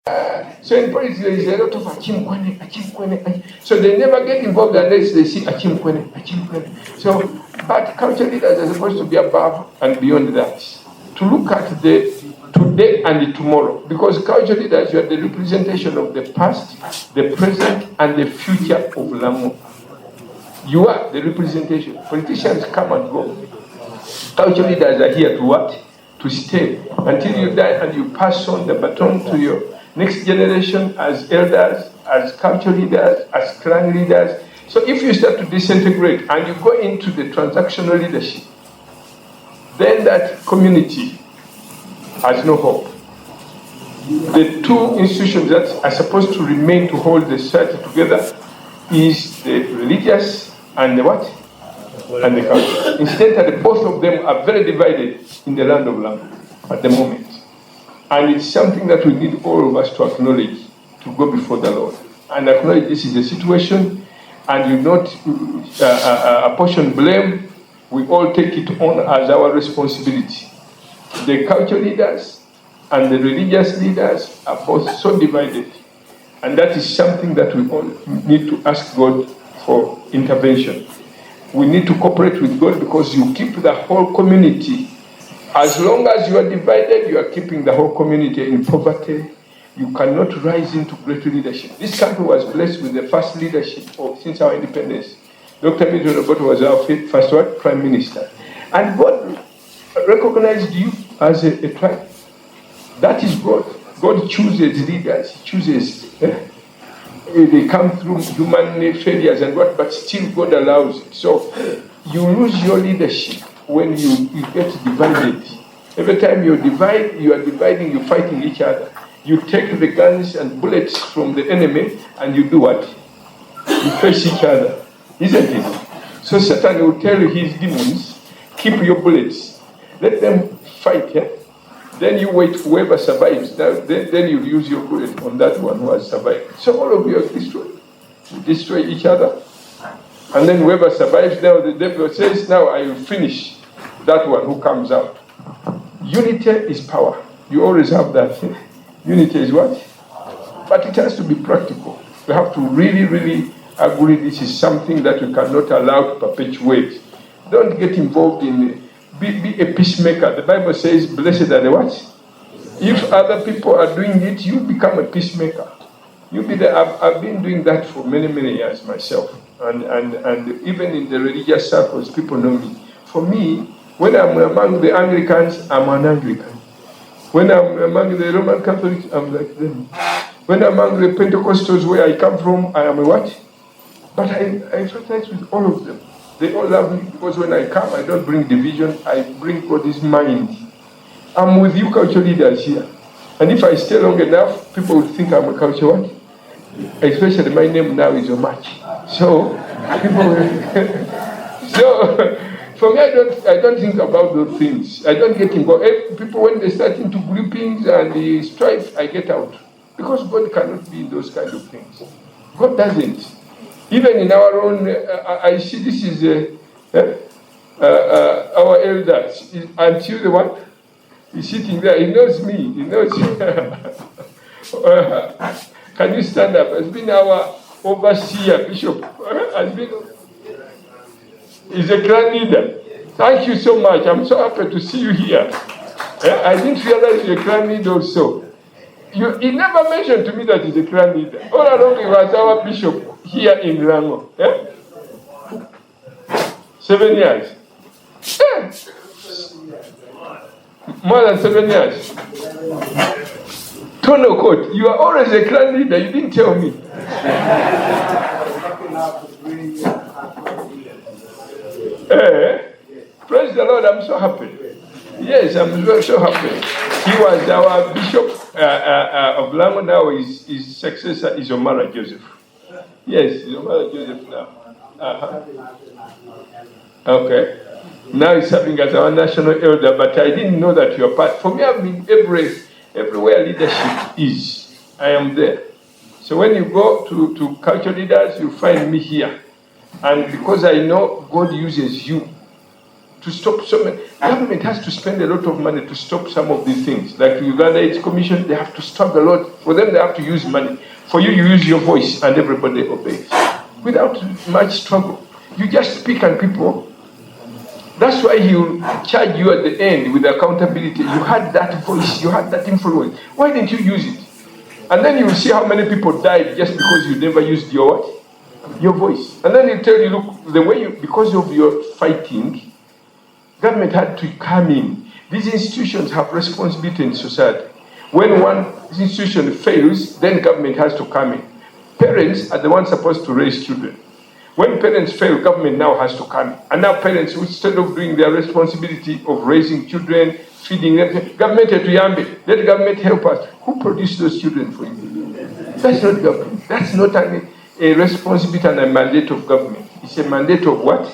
So in politics, there is a lot of Achim Kwene. So they never get involved unless they see Achim Kwene. So, but culture leaders are supposed to be above and beyond that. To look at the today and the tomorrow. Because culture leaders, you are the representation of the past, the present, and the future of Lango. You are the representation. Politicians come and go. Culture leaders are here to what? To stay until you die, and you pass on the baton to your next generation as elders, as culture leaders, as clan leaders. So if you start to disintegrate and you go into the transactional leadership, then that community has no hope. The two institutions that are supposed to remain to hold the society together is the religious and the what? And the culture. Incidentally, both of them are very divided in the land of Lango at the moment. And it's something that we need all of us to acknowledge, to go before the Lord. And acknowledge this is the situation, and you not apportion blame. We all take it on as our responsibility. The culture leaders and the religious leaders are both so divided. And that is something that we all need to ask God for intervention. We need to cooperate with God, because you keep the whole community. As long as you are divided, you are keeping the whole community in poverty. You cannot rise into great leadership. This country was blessed with the first leadership since our independence. Dr. Milton Obote was our first what? Prime Minister. And God recognized you as a tribe. That is God. God chooses leaders. He chooses. They come through human failures and what, but still God allows it. So you lose your leadership when you get divided. Every time you are dividing, you're fighting each other. You take the guns and bullets from the enemy and you do what? You face each other, isn't it? So Satan will tell his demons, keep your bullets, let them fight. Yeah? Then you wait, whoever survives, then you use your bullet on that one who has survived. So all of you are destroyed. You destroy each other. And then whoever survives, now the devil says, now I will finish that one who comes out. Unity is power. You always have that. Unity is what? But it has to be practical. We have to really, really agree this is something that we cannot allow to perpetuate. Don't get involved in be a peacemaker. The Bible says, blessed are the what? If other people are doing it, you become a peacemaker. You be there. I've been doing that for many, many years myself. And even in the religious circles, people know me. For me, when I'm among the Anglicans, I'm an Anglican. When I'm among the Roman Catholics, I'm like them. When I'm among the Pentecostals where I come from, I am a what? But I sympathize with all of them. They all love me, because when I come, I don't bring division, I bring God's mind. I'm with you culture leaders here. And if I stay long enough, people will think I'm a culture what? Especially my name now is Omachi. So, people will... So, for me, I don't think about those things. I don't get involved. People, when they start into groupings and the strife, I get out. Because God cannot be in those kind of things. God doesn't. Even in our own, I see this is our elders. Until the one, he's sitting there, he knows me, he knows. Can you stand up? Has been our overseer, Bishop. Has been. He's a clan leader. Thank you so much. I'm so happy to see you here. I didn't realize you're a clan leader also. He never mentioned to me that he's a clan leader. All along he was our bishop here in Lango. 7 years. More than 7 years. Tono Court, you are always a clan leader. You didn't tell me. Praise the Lord, I'm so happy. Yes, I'm so happy. He was our bishop of Lango. Now his successor is Omara Joseph. Yes, Omara Joseph now. Okay. Now he's serving as our national elder, but I didn't know that you are part. For me, I've been everywhere leadership is. I am there. So when you go to culture leaders, you find me here. And because I know God uses you to stop so many. Government has to spend a lot of money to stop some of these things. Like the Uganda Aids Commission, they have to stop a lot. For them, they have to use money. For you, you use your voice and everybody obeys. Without much struggle. You just speak and people. That's why he will charge you at the end with accountability. You had that voice, you had that influence. Why didn't you use it? And then you will see how many people died just because you never used your what? Your voice. And then he'll tell you, look, the way you, because of your fighting, government had to come in. These institutions have responsibility in society. When one institution fails, then government has to come in. Parents are the ones supposed to raise children. When parents fail, government now has to come in. And now parents, instead of doing their responsibility of raising children, feeding them, government had to yambe. Let government help us. Who produced those children for you? That's not government. That's not a responsibility and a mandate of government. It's a mandate of what?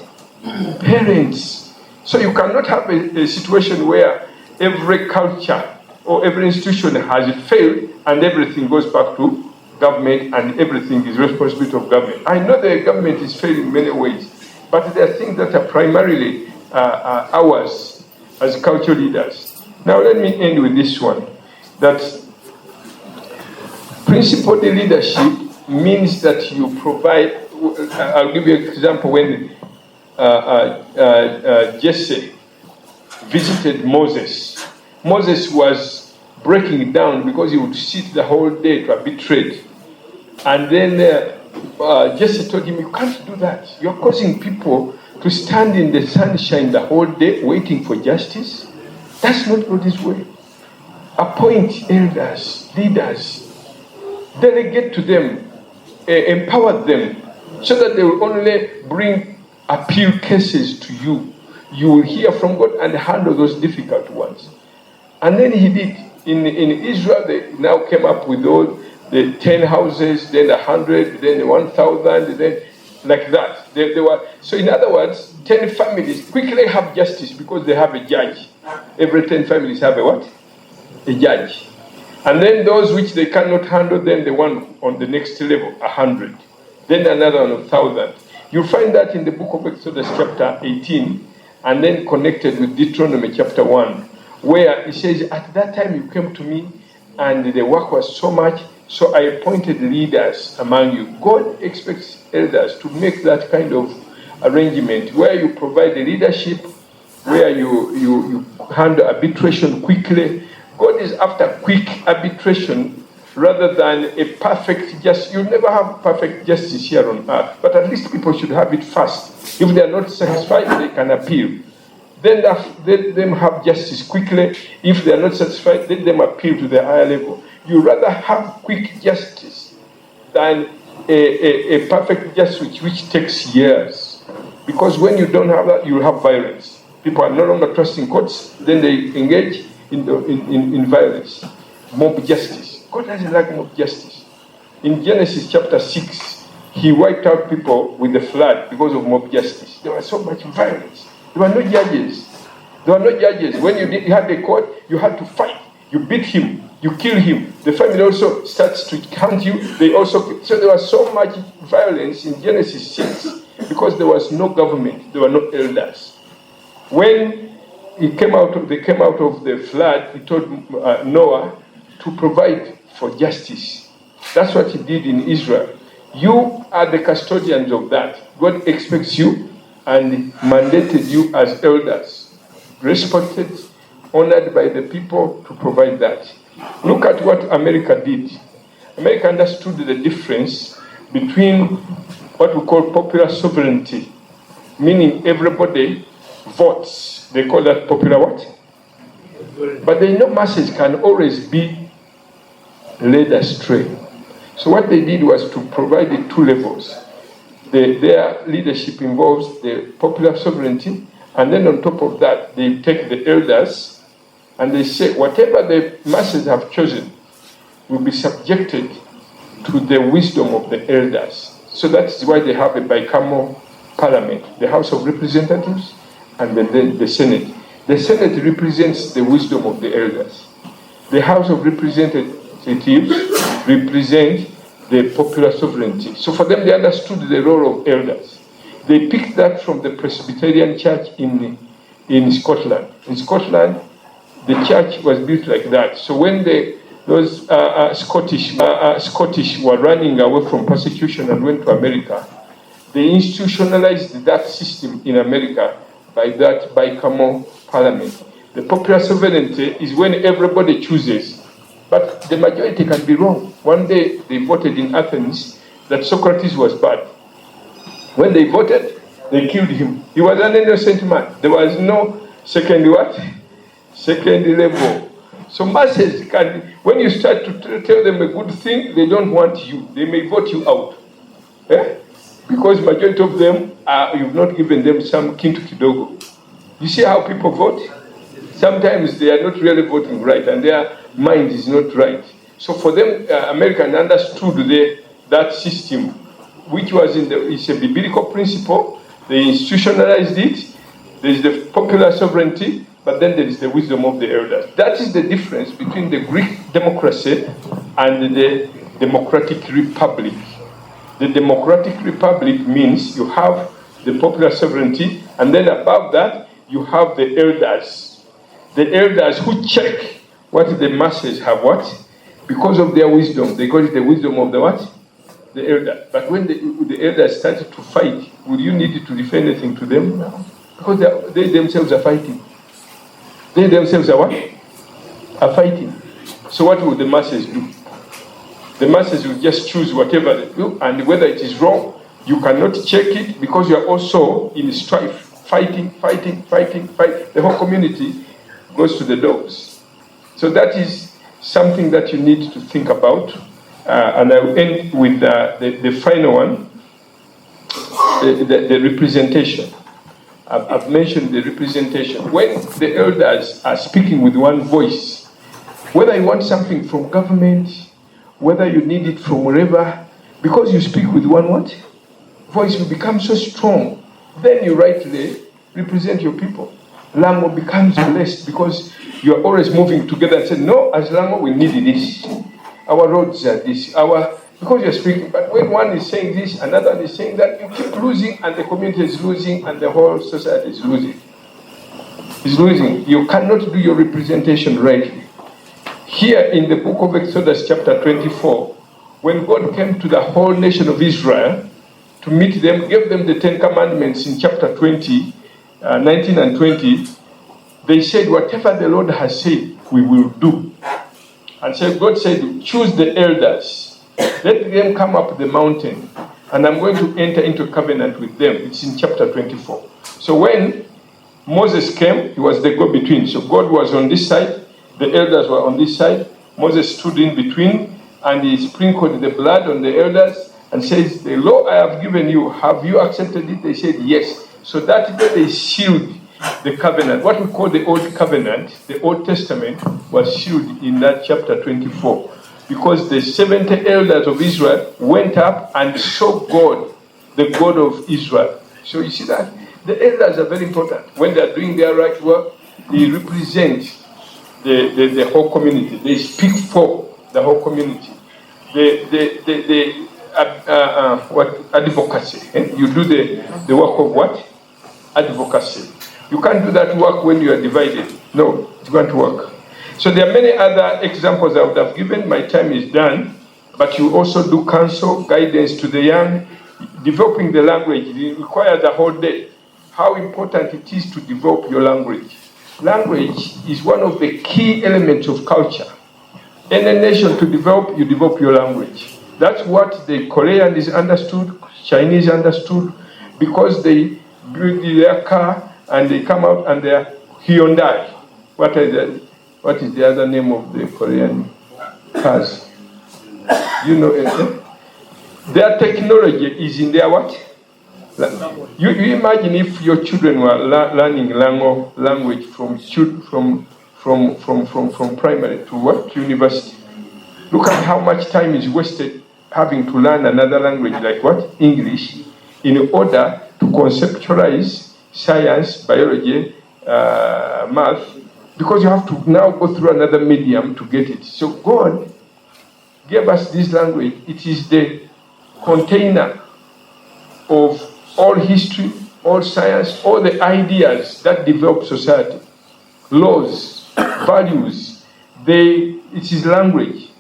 Parents. So you cannot have a situation where every culture or every institution has it failed and everything goes back to government and everything is responsibility of government. I know the government is failing in many ways, but there are things that are primarily ours as cultural leaders. Now let me end with this one, that principled leadership means that you provide, I'll give you an example. When Jesse visited Moses, Moses was breaking down because he would sit the whole day to be betrayed. And then Jesse told him, you can't do that. You're causing people to stand in the sunshine the whole day waiting for justice. That's not God's way. Appoint elders, leaders, delegate to them, empower them, so that they will only bring appeal cases to you. You will hear from God and handle those difficult ones. And then he did. In Israel, they now came up with all the 10 houses, then 100, then 1,000, then like that. They were, so in other words, 10 families quickly have justice because they have a judge. Every 10 families have a what? A judge. And then those which they cannot handle, then the one on the next level, 100. Then another one, 1,000. You'll find that in the book of Exodus chapter 18, and then connected with Deuteronomy chapter 1, where it says, at that time you came to me, and the work was so much, so I appointed leaders among you. God expects elders to make that kind of arrangement, where you provide the leadership, where you handle arbitration quickly. God is after quick arbitration rather than a perfect justice. You'll never have perfect justice here on earth, but at least people should have it fast. If they are not satisfied, they can appeal. Then let them have justice quickly. If they are not satisfied, let them appeal to the higher level. You rather have quick justice than a perfect justice which takes years. Because when you don't have that, you have violence. People are no longer trusting courts, then they engage in violence. Mob justice. God doesn't like mob justice. In Genesis chapter 6, he wiped out people with the flood because of mob justice. There was so much violence. There were no judges. There were no judges. When you had the court, you had to fight. You beat him. You kill him. The family also starts to count you. So there was so much violence in Genesis 6 because there was no government. There were no elders. When they came out of the flood, he told Noah to provide for justice. That's what he did in Israel. You are the custodians of that. God expects you and mandated you as elders, respected, honored by the people, to provide that. Look at what America did. America understood the difference between what we call popular sovereignty, meaning everybody votes. They call that popular what? But they know masses can always be led astray. So what they did was to provide the two levels. Their leadership involves the popular sovereignty, and then on top of that, they take the elders and they say whatever the masses have chosen will be subjected to the wisdom of the elders. So that's why they have a bicameral parliament, the House of Representatives and then the Senate. The Senate represents the wisdom of the elders. The House of Representatives represent the popular sovereignty. So for them, they understood the role of elders. They picked that from the Presbyterian Church in in Scotland. In Scotland, the church was built like that. So when those Scottish were running away from persecution and went to America, they institutionalized that system in America by that bicameral parliament. The popular sovereignty is when everybody chooses, but the majority can be wrong. One day they voted in Athens that Socrates was bad. When they voted, they killed him. He was an innocent man. There was no second level. So masses can, when you start to tell them a good thing, they don't want you. They may vote you out. Because majority of them, you've not given them some kintu kidogo. You see how people vote? Sometimes they are not really voting right, and their mind is not right. So for them, Americans understood that system, which was it's a biblical principle. They institutionalized it. There is the popular sovereignty, but then there is the wisdom of the elders. That is the difference between the Greek democracy and the democratic republic. The democratic republic means you have the popular sovereignty, and then above that, you have the elders. The elders who check what the masses have what? Because of their wisdom. They call it the wisdom of the what? The elder. But when the elders started to fight, would you need to defend anything to them? No. Because they themselves are fighting. They themselves are what? Are fighting. So what will the masses do? The masses will just choose whatever they do, and whether it is wrong, you cannot check it because you are also in strife, fighting. The whole community goes to the dogs. So that is something that you need to think about. And I will end with the final one, the representation. I've mentioned the representation. When the elders are speaking with one voice, whether you want something from government, whether you need it from wherever, because you speak with one what? Voice, you become so strong. Then you rightly represent your people. Lango becomes blessed because you are always moving together and say, no, as Lango, we need this. Our roads are this. Because you're speaking, but when one is saying this, another one is saying that, you keep losing, and the community is losing, and the whole society is losing. It's losing. You cannot do your representation rightly. Here in the book of Exodus chapter 24, when God came to the whole nation of Israel to meet them, gave them the 10 commandments in chapter 20, 19 and 20, they said, whatever the Lord has said, we will do. And so God said, choose the elders. Let them come up the mountain, and I'm going to enter into a covenant with them. It's in chapter 24. So when Moses came, he was the go-between. So God was on this side, the elders were on this side. Moses stood in between, and he sprinkled the blood on the elders and says, the law I have given you, have you accepted it? They said, yes. So that day they sealed the covenant. What we call the Old Covenant, the Old Testament, was sealed in that chapter 24. Because the 70 elders of Israel went up and saw God, the God of Israel. So you see that? The elders are very important. When they are doing their right work, they represent the whole community. They speak for the whole community. What advocacy? You do the work of what? Advocacy. You can't do that work when you are divided. No, it's going to work. So there are many other examples I would have given. My time is done. But you also do counsel, guidance to the young. Developing the language, it requires a whole day. How important it is to develop your language. Language is one of the key elements of culture. Any nation to develop, you develop your language. That's what the Koreans understood, Chinese understood, because they build their car and they come out and they're Hyundai. What is the other name of the Korean cars? You know, their technology is in their what? You imagine if your children were learning Lango language from primary to what? University. Look at how much time is wasted having to learn another language like what? English, in order to conceptualize science, biology, math, because you have to now go through another medium to get it. So God gave us this language. It is the container of all history, all science, all the ideas that develop society, laws, values, it is language.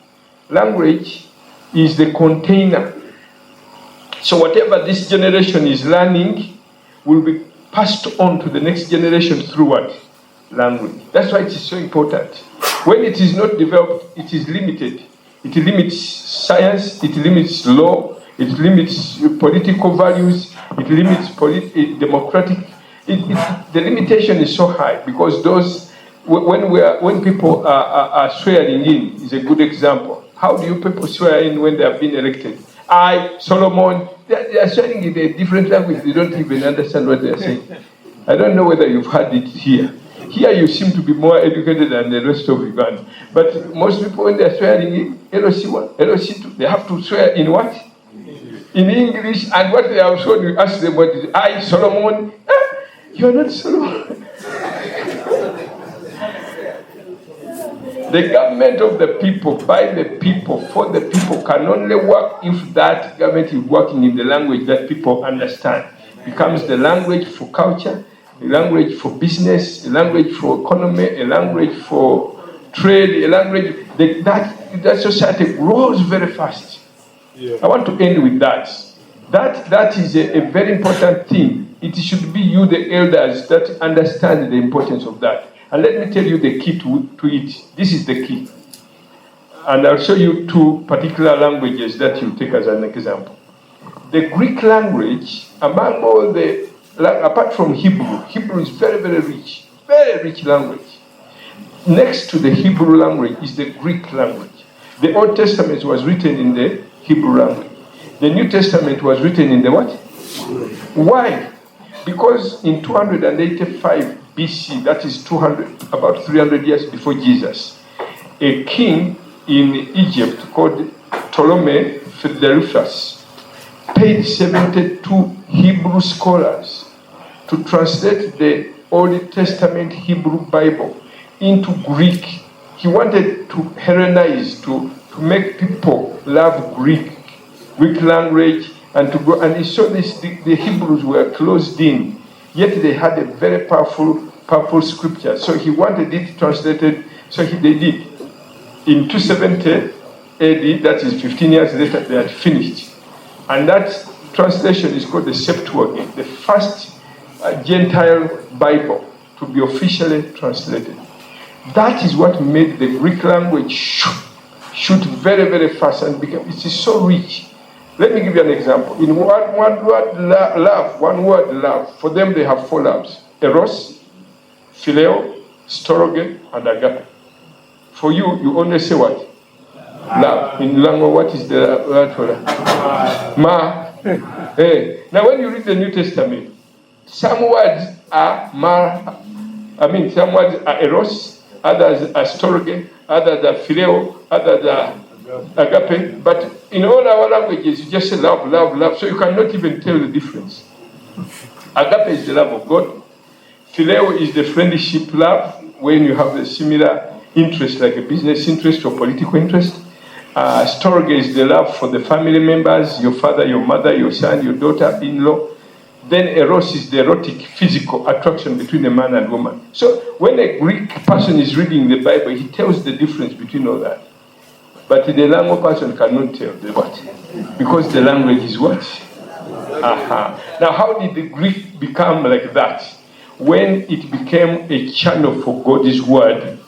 Language is the container. So whatever this generation is learning will be passed on to the next generation through what? Language. That's why it is so important. When it is not developed, it is limited. It limits science, it limits law, it limits political values, it limits democratic. The limitation is so high because when people are swearing in is a good example. How do you people swear in when they have been elected? I, Solomon, they are swearing in a different language. They don't even understand what they are saying. I don't know whether you've heard it here. Here you seem to be more educated than the rest of Uganda. But most people, when they are swearing in LOC1, LOC2, they have to swear in what? In English. And what they are told, you ask them what is I, Solomon. You're not Solomon. The government of the people, by the people, for the people, can only work if that government is working in the language that people understand. It becomes the language for culture, a language for business, a language for economy, a language for trade, a language that society grows very fast. Yeah. I want to end with that. That is a very important thing. It should be you, the elders, that understand the importance of that. And let me tell you the key to it. This is the key. And I'll show you two particular languages that you take as an example. The Greek language, among all apart from Hebrew, Hebrew is very, very rich language. Next to the Hebrew language is the Greek language. The Old Testament was written in the Hebrew language. The New Testament was written in the what? Why? Because in 285 BC, that is about 300 years before Jesus, a king in Egypt called Ptolemy Philadelphus paid 72 Hebrew scholars to translate the Old Testament Hebrew Bible into Greek. He wanted to Hellenize, to make people love Greek language, and to go. And he saw the Hebrews were closed in, yet they had a very powerful scripture. So he wanted it translated. So they did. In 270 AD, that is 15 years later, they had finished. And that translation is called the Septuagint, the first Gentile Bible to be officially translated. That is what made the Greek language shoot very, very fast and become. It is so rich. Let me give you an example. In one word love. For them, they have 4 loves: eros, phileo, storge, and agape. For you only say what? Love. In Lango, what is the word for that? Ma. Hey. Now, when you read the New Testament, some words are some words are eros, others are storge, others are phileo, others are agape. But in all our languages, you just say love, love, love. So you cannot even tell the difference. Agape is the love of God. Phileo is the friendship love, when you have a similar interest, like a business interest or political interest. Storge is the love for the family members, your father, your mother, your son, your daughter-in-law. Then eros is the erotic, physical attraction between a man and woman. So when a Greek person is reading the Bible, he tells the difference between all that. But the Lango person cannot tell the what? Because the language is what? Now, how did the Greek become like that? When it became a channel for God's word.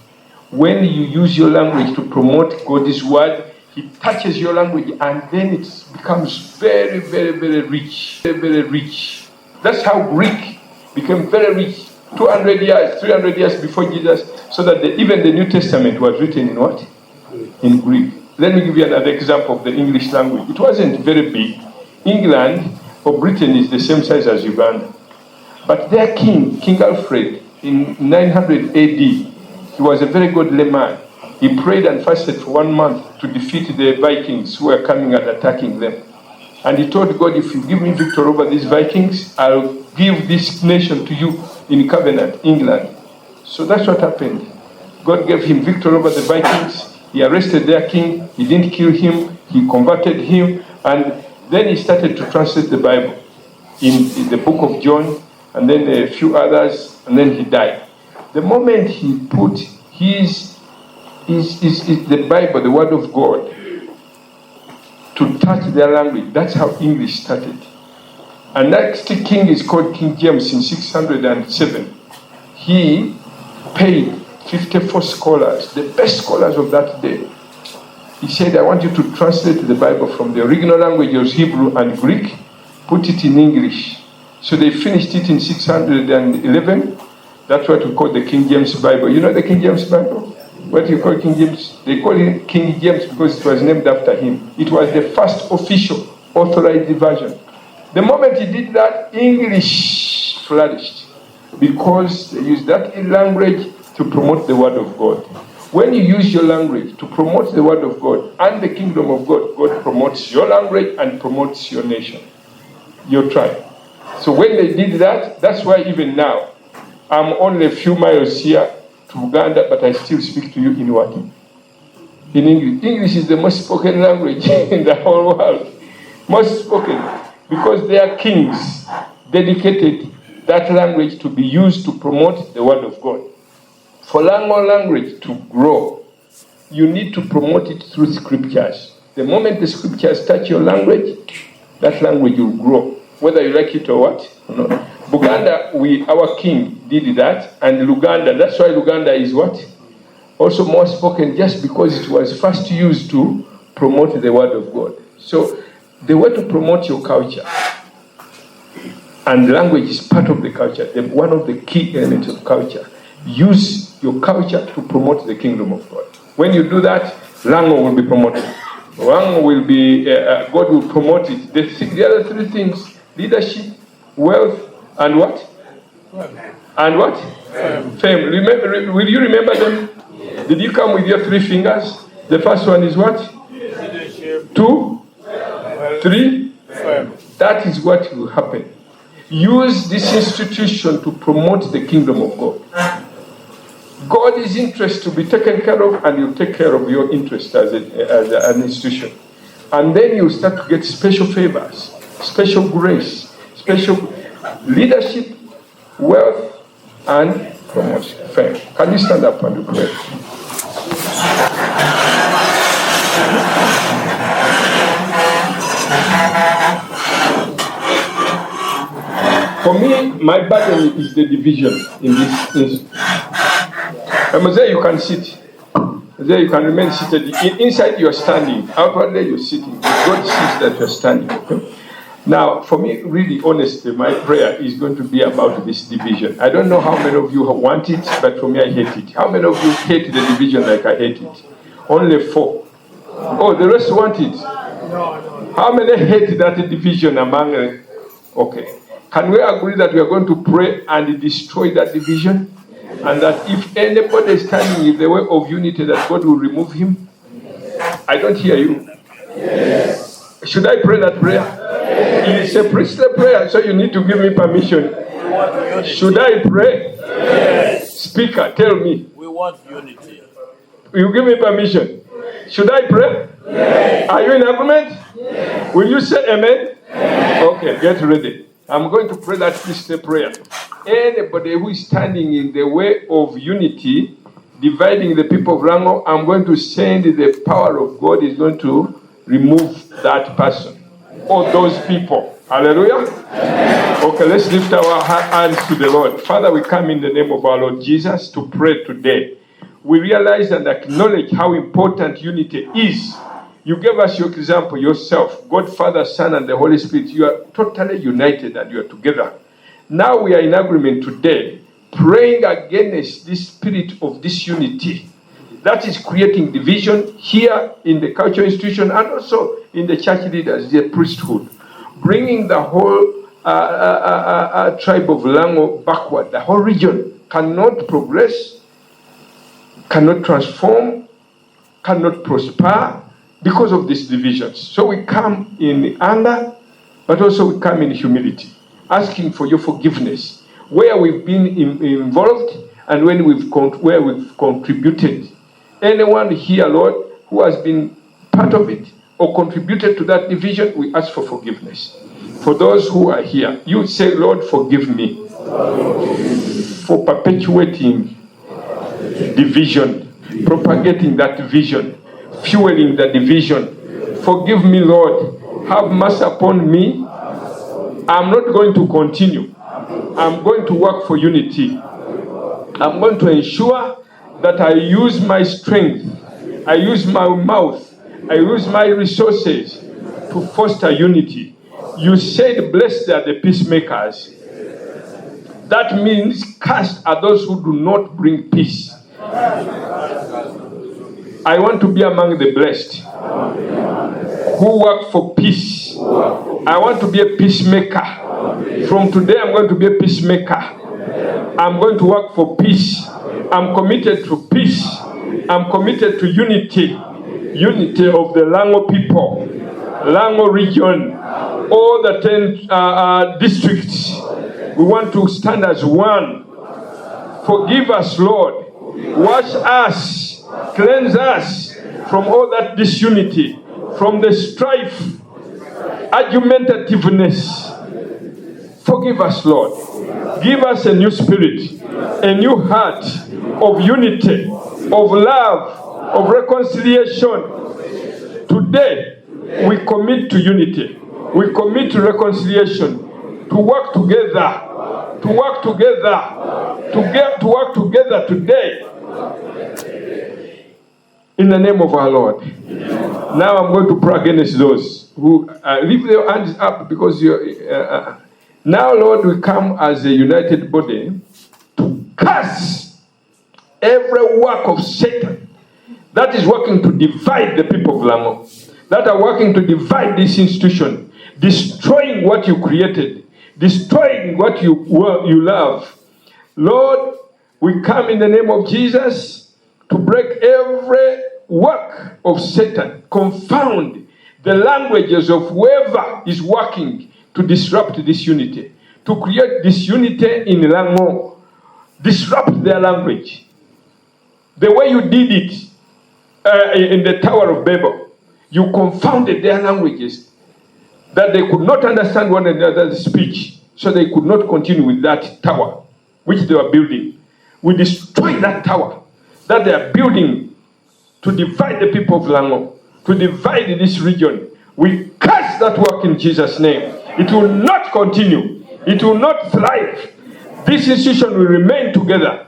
When you use your language to promote God's word, He touches your language, and then it becomes very, very, very rich. Very, very rich. That's how Greek became very rich. 200 years, 300 years before Jesus, so that even the New Testament was written in what? In Greek. Let me give you another example of the English language. It wasn't very big. England or Britain is the same size as Uganda. But their king, King Alfred, in 900 AD, he was a very godly man. He prayed and fasted for 1 month to defeat the Vikings who were coming and attacking them. And he told God, if you give me victory over these Vikings, I'll give this nation to you in covenant, England. So that's what happened. God gave him victory over the Vikings. He arrested their king. He didn't kill him. He converted him. And then he started to translate the Bible in the book of John and then a few others, and then he died. The moment he put the Bible, the Word of God, to touch their language, that's how English started. And next king is called King James in 607. He paid 54 scholars, the best scholars of that day. He said, I want you to translate the Bible from the original languages, Hebrew and Greek, put it in English. So they finished it in 611. That's what we call the King James Bible. You know the King James Bible? What do you call King James? They call it King James because it was named after him. It was the first official authorized version. The moment he did that, English flourished because they used that language to promote the Word of God. When you use your language to promote the Word of God and the kingdom of God, God promotes your language and promotes your nation, your tribe. So when they did that, that's why even now, I'm only a few miles here to Uganda, but I still speak to you in what? In English. English is the most spoken language in the whole world. Most spoken. Because their kings dedicated that language to be used to promote the Word of God. For Lango language to grow, you need to promote it through scriptures. The moment the scriptures touch your language, that language will grow, whether you like it or what. No. Buganda, our king did that, and Luganda, that's why Luganda is what? Also more spoken, just because it was first used to promote the Word of God. So the way to promote your culture, and language is part of the culture, one of the key elements of culture. Use your culture to promote the kingdom of God. When you do that, Lango will be promoted. Lango will be, God will promote it. The other three things, leadership, wealth, and what? And what? Fame. Remember, will you remember them? Yes. Did you come with your 3 fingers? The first one is what? Leadership. 2, 3. Fame. That is what will happen. Use this institution to promote the kingdom of God. God is interested to be taken care of, and you take care of your interest as an institution. And then you start to get special favors, special grace, special leadership, wealth, and promotion. Fame. Can you stand up and pray? For me, my burden is the division in this. There you can sit. There you can remain seated. Inside you are standing. Outwardly you are sitting. God sees that you are standing. Okay? Now, for me, really, honestly, my prayer is going to be about this division. I don't know how many of you want it, but for me, I hate it. How many of you hate the division like I hate it? Only 4. Oh, the rest want it? No. How many hate that division among... Okay. Can we agree that we are going to pray and destroy that division? And that if anybody is standing in the way of unity, that God will remove him? I don't hear you. Yes. Should I pray that prayer? Yes. It's a priestly prayer, so you need to give me permission. Should I pray? Yes. Speaker, tell me. We want unity. You give me permission. Should I pray? Yes. Are you in agreement? Yes. Will you say amen? Yes. Okay, get ready. I'm going to pray that priestly prayer. Anybody who is standing in the way of unity, dividing the people of Lango, I'm going to send the power of God is going to remove that person or those people. Hallelujah. Okay, let's lift our hands to the Lord. Father, we come in the name of our Lord Jesus to pray today. We realize and acknowledge how important unity is. You gave us your example, yourself, God, Father, Son, and the Holy Spirit. You are totally united and you are together. Now we are in agreement today, praying against this spirit of disunity that is creating division here in the cultural institution and also in the church leaders, the priesthood, bringing the whole tribe of Lango backward. The whole region cannot progress, cannot transform, cannot prosper, because of these divisions. So we come in anger, but also we come in humility, asking for your forgiveness, where we've been involved and where we've contributed. Anyone here, Lord, who has been part of it or contributed to that division, we ask for forgiveness. For those who are here, you say, Lord, forgive me. for perpetuating division, propagating that vision, fueling the division. Forgive me, Lord. Have mercy upon me. I'm not going to continue. I'm going to work for unity. I'm going to ensure that I use my strength, I use my mouth, I use my resources to foster unity. You said, blessed are the peacemakers. That means cursed are those who do not bring peace. I want to be among the blessed who work for peace. I want to be a peacemaker. From today, I'm going to be a peacemaker. I'm going to work for peace. I'm committed to peace. I'm committed to unity. Unity of the Lango people, Lango region, all the 10 districts. We want to stand as one. Forgive us, Lord. Wash us. Cleanse us from all that disunity, from the strife, argumentativeness. Forgive us, Lord. Give us a new spirit, a new heart of unity, of love, of reconciliation. Today, we commit to unity. We commit to reconciliation, to work together, to work together, to work together today. In the name of our Lord. Now I'm going to pray against those who leave their hands up because you're... Now, Lord, we come as a united body to curse every work of Satan that is working to divide the people of Lango, that are working to divide this institution, destroying what you created, destroying what you love. Lord, we come in the name of Jesus to break every work of Satan, confound the languages of whoever is working to disrupt this unity, to create disunity in Lango, disrupt their language. The way you did it in the Tower of Babel, you confounded their languages, that they could not understand one another's speech, so they could not continue with that tower, which they were building. We destroyed that tower that they are building to divide the people of Lango, to divide this region. We curse that work in Jesus' name. It will not continue. It will not thrive. This institution will remain together.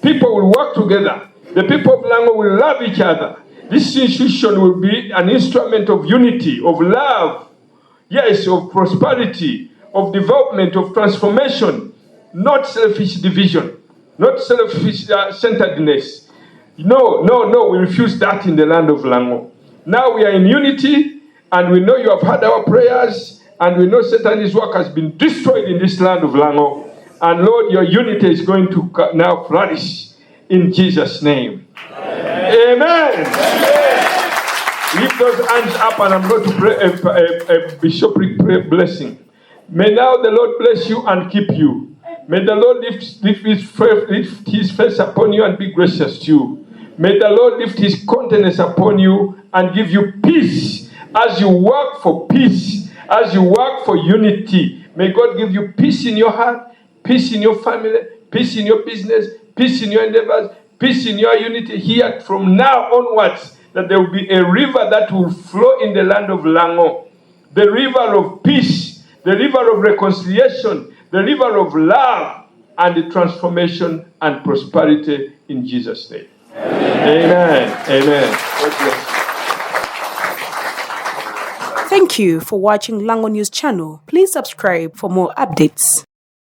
People will work together. The people of Lango will love each other. This institution will be an instrument of unity, of love, yes, of prosperity, of development, of transformation, not selfish division, not selfish centeredness. No, we refuse that in the land of Lango. Now we are in unity, and we know you have heard our prayers, and we know Satan's work has been destroyed in this land of Lango. And Lord, your unity is going to now flourish in Jesus' name. Amen. Lift those hands up, and I'm going to pray a bishopric prayer blessing. May now the Lord bless you and keep you. May the Lord lift his face upon you and be gracious to you. May the Lord lift his countenance upon you and give you peace as you work for peace, as you work for unity. May God give you peace in your heart, peace in your family, peace in your business, peace in your endeavors, peace in your unity here from now onwards, that there will be a river that will flow in the land of Lango, the river of peace, the river of reconciliation, the river of love, and the transformation and prosperity in Jesus' name. Amen. Amen. God bless you. Thank you for watching Lango News channel. Please subscribe for more updates.